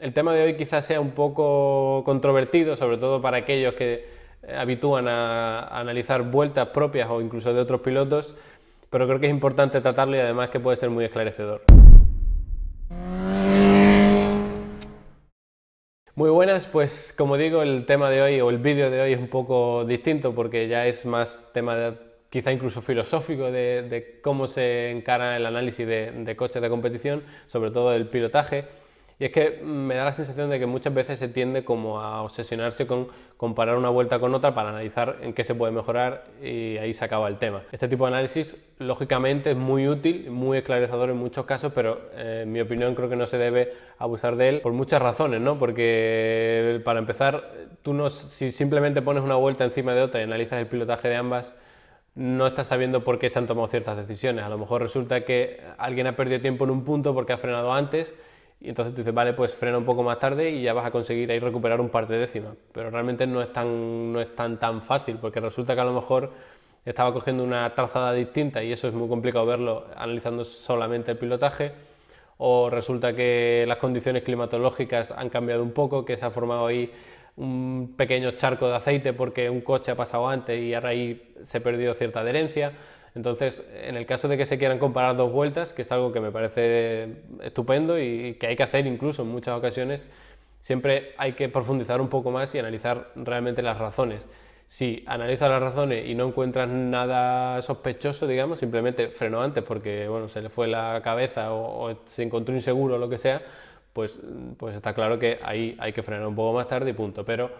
el tema de hoy quizás sea un poco controvertido, sobre todo para aquellos que habitúan a analizar vueltas propias o incluso de otros pilotos, pero creo que es importante tratarlo y además que puede ser muy esclarecedor. Muy buenas, pues como digo, el tema de hoy o el vídeo de hoy es un poco distinto porque ya es más tema quizá incluso filosófico de cómo se encara el análisis de coches de competición, sobre todo del pilotaje. Y es que me da la sensación de que muchas veces se tiende como a obsesionarse con comparar una vuelta con otra para analizar en qué se puede mejorar y ahí se acaba el tema. Este tipo de análisis, lógicamente, es muy útil, muy esclarecedor en muchos casos, pero en mi opinión creo que no se debe abusar de él por muchas razones, ¿no? Porque para empezar, tú no, si simplemente pones una vuelta encima de otra y analizas el pilotaje de ambas, no estás sabiendo por qué se han tomado ciertas decisiones. A lo mejor resulta que alguien ha perdido tiempo en un punto porque ha frenado antes y entonces tú dices, vale, pues frena un poco más tarde y ya vas a conseguir ahí recuperar un par de décimas. Pero realmente no es tan fácil, porque resulta que a lo mejor estaba cogiendo una trazada distinta y eso es muy complicado verlo analizando solamente el pilotaje, o resulta que las condiciones climatológicas han cambiado un poco, que se ha formado ahí un pequeño charco de aceite porque un coche ha pasado antes y ahora ahí se ha perdido cierta adherencia. Entonces, en el caso de que se quieran comparar dos vueltas, que es algo que me parece estupendo y que hay que hacer incluso en muchas ocasiones, siempre hay que profundizar un poco más y analizar realmente las razones. Si analizas las razones y no encuentras nada sospechoso, digamos, simplemente frenó antes porque bueno, se le fue la cabeza o se encontró inseguro o lo que sea, pues está claro que ahí hay que frenar un poco más tarde y punto. Pero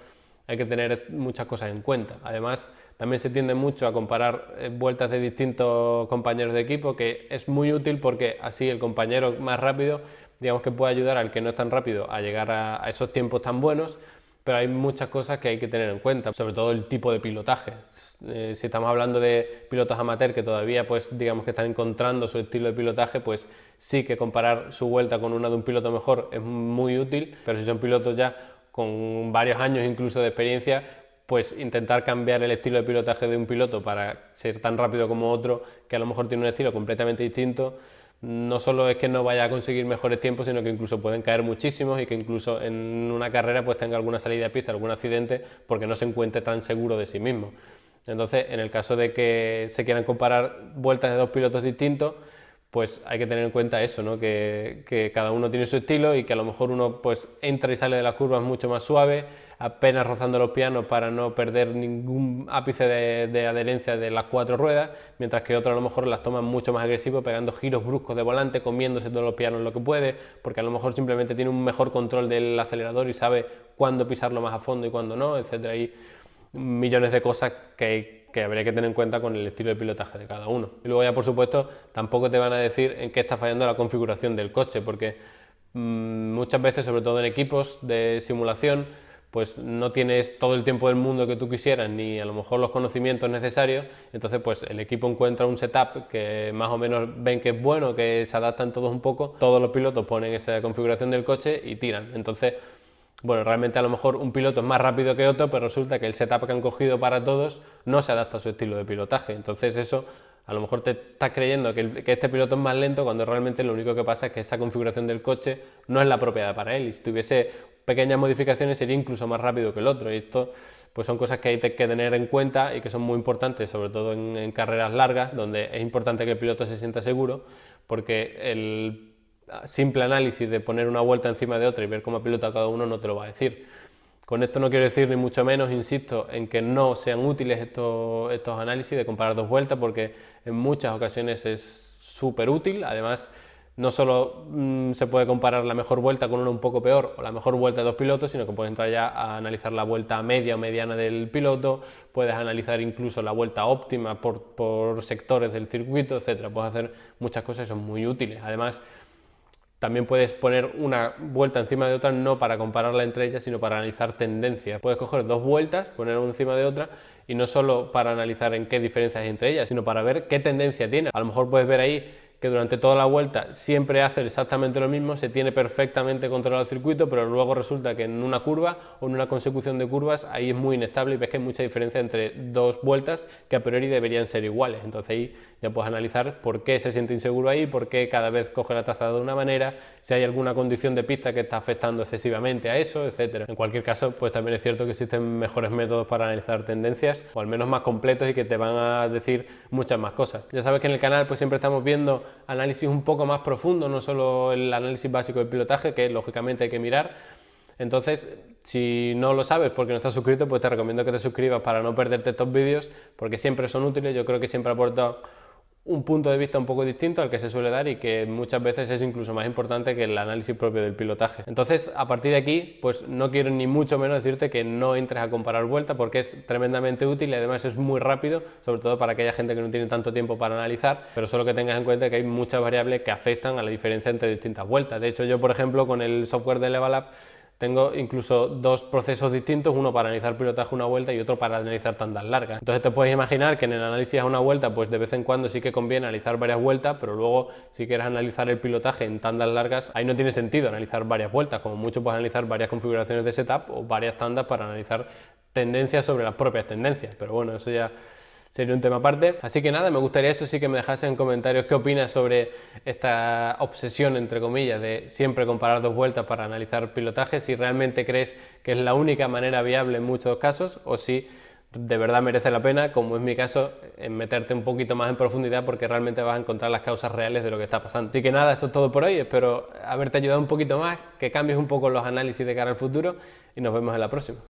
hay que tener muchas cosas en cuenta. Además, también se tiende mucho a comparar vueltas de distintos compañeros de equipo, que es muy útil porque así el compañero más rápido, digamos que puede ayudar al que no es tan rápido a llegar a esos tiempos tan buenos, pero hay muchas cosas que hay que tener en cuenta, sobre todo el tipo de pilotaje. Si estamos hablando de pilotos amateur que todavía, pues digamos que están encontrando su estilo de pilotaje, pues sí que comparar su vuelta con una de un piloto mejor es muy útil, pero si son pilotos ya con varios años incluso de experiencia, pues intentar cambiar el estilo de pilotaje de un piloto para ser tan rápido como otro, que a lo mejor tiene un estilo completamente distinto, no solo es que no vaya a conseguir mejores tiempos, sino que incluso pueden caer muchísimos y que incluso en una carrera pues tenga alguna salida de pista, algún accidente, porque no se encuentre tan seguro de sí mismo. Entonces, en el caso de que se quieran comparar vueltas de dos pilotos distintos, pues hay que tener en cuenta eso, ¿no? Que cada uno tiene su estilo y que a lo mejor uno pues entra y sale de las curvas mucho más suave, apenas rozando los pianos para no perder ningún ápice de adherencia de las cuatro ruedas, mientras que otro a lo mejor las toma mucho más agresivo, pegando giros bruscos de volante, comiéndose todos los pianos lo que puede, porque a lo mejor simplemente tiene un mejor control del acelerador y sabe cuándo pisarlo más a fondo y cuándo no, etcétera. Hay millones de cosas que habría que tener en cuenta con el estilo de pilotaje de cada uno. Y luego ya, por supuesto, tampoco te van a decir en qué está fallando la configuración del coche, porque muchas veces, sobre todo en equipos de simulación, pues no tienes todo el tiempo del mundo que tú quisieras, ni a lo mejor los conocimientos necesarios, entonces pues el equipo encuentra un setup que más o menos ven que es bueno, que se adaptan todos un poco, todos los pilotos ponen esa configuración del coche y tiran. Entonces, bueno, realmente a lo mejor un piloto es más rápido que otro, pero resulta que el setup que han cogido para todos no se adapta a su estilo de pilotaje. Entonces eso, a lo mejor te estás creyendo que este piloto es más lento cuando realmente lo único que pasa es que esa configuración del coche no es la apropiada para él. Y si tuviese pequeñas modificaciones sería incluso más rápido que el otro. Y esto pues son cosas que hay que tener en cuenta y que son muy importantes, sobre todo en carreras largas, donde es importante que el piloto se sienta seguro, porque el simple análisis de poner una vuelta encima de otra y ver cómo pilota cada uno no te lo va a decir. Con esto no quiero decir ni mucho menos, insisto, en que no sean útiles estos análisis de comparar dos vueltas, porque en muchas ocasiones es súper útil. Además, no solo se puede comparar la mejor vuelta con una un poco peor o la mejor vuelta de dos pilotos, sino que puedes entrar ya a analizar la vuelta media o mediana del piloto, puedes analizar incluso la vuelta óptima por sectores del circuito, etcétera. Puedes hacer muchas cosas y son muy útiles. Además, también puedes poner una vuelta encima de otra no para compararla entre ellas, sino para analizar tendencias. Puedes coger dos vueltas, poner una encima de otra y no solo para analizar en qué diferencias hay entre ellas, sino para ver qué tendencia tiene. A lo mejor puedes ver ahí que durante toda la vuelta siempre hace exactamente lo mismo, se tiene perfectamente controlado el circuito, pero luego resulta que en una curva o en una consecución de curvas ahí es muy inestable y ves que hay mucha diferencia entre dos vueltas que a priori deberían ser iguales. Entonces ahí ya puedes analizar por qué se siente inseguro ahí, por qué cada vez coge la trazada de una manera, si hay alguna condición de pista que está afectando excesivamente a eso, etcétera. En cualquier caso, pues también es cierto que existen mejores métodos para analizar tendencias, o al menos más completos y que te van a decir muchas más cosas. Ya sabes que en el canal pues siempre estamos viendo análisis un poco más profundos, no solo el análisis básico del pilotaje, que lógicamente hay que mirar. Entonces, si no lo sabes porque no estás suscrito, pues te recomiendo que te suscribas para no perderte estos vídeos, porque siempre son útiles. Yo creo que siempre aporta un punto de vista un poco distinto al que se suele dar y que muchas veces es incluso más importante que el análisis propio del pilotaje. Entonces, a partir de aquí, pues no quiero ni mucho menos decirte que no entres a comparar vuelta, porque es tremendamente útil y además es muy rápido, sobre todo para aquella gente que no tiene tanto tiempo para analizar, pero solo que tengas en cuenta que hay muchas variables que afectan a la diferencia entre distintas vueltas. De hecho, yo, por ejemplo, con el software de Level Up, tengo incluso dos procesos distintos, uno para analizar pilotaje una vuelta y otro para analizar tandas largas. Entonces te puedes imaginar que en el análisis a una vuelta, pues de vez en cuando sí que conviene analizar varias vueltas, pero luego si quieres analizar el pilotaje en tandas largas, ahí no tiene sentido analizar varias vueltas, como mucho puedes analizar varias configuraciones de setup o varias tandas para analizar tendencias sobre las propias tendencias, pero bueno, eso ya sería un tema aparte. Así que nada, me gustaría eso sí que me dejases en comentarios qué opinas sobre esta obsesión, entre comillas, de siempre comparar dos vueltas para analizar pilotaje, si realmente crees que es la única manera viable en muchos casos o si de verdad merece la pena, como es mi caso, en meterte un poquito más en profundidad porque realmente vas a encontrar las causas reales de lo que está pasando. Así que nada, esto es todo por hoy, espero haberte ayudado un poquito más, que cambies un poco los análisis de cara al futuro y nos vemos en la próxima.